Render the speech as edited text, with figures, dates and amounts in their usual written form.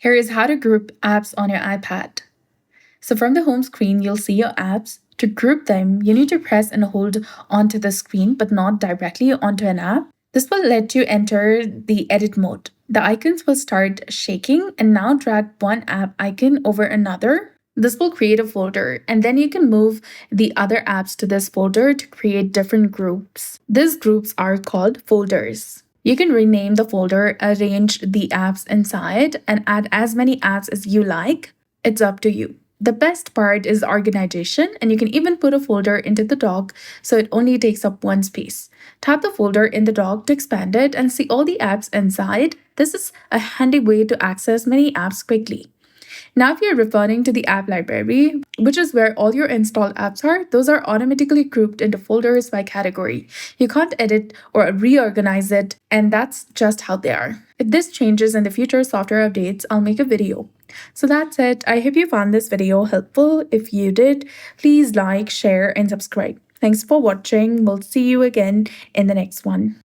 Here is how to group apps on your iPad. So from the home screen, you'll see your apps. To group them, you need to press and hold onto the screen, but not directly onto an app. This will let you enter the edit mode. The icons will start shaking, and now drag one app icon over another. This will create a folder, and then you can move the other apps to this folder to create different groups. These groups are called folders. You can rename the folder, arrange the apps inside, and add as many apps as you like. It's up to you. The best part is organization, and you can even put a folder into the dock so it only takes up one space. Tap the folder in the dock to expand it and see all the apps inside. This is a handy way to access many apps quickly. Now, if you're referring to the app library, which is where all your installed apps are, those are automatically grouped into folders by category. You can't edit or reorganize it, and that's just how they are. If this changes in the future software updates, I'll make a video. So that's it. I hope you found this video helpful. If you did, please like, share, and subscribe. Thanks for watching. We'll see you again in the next one.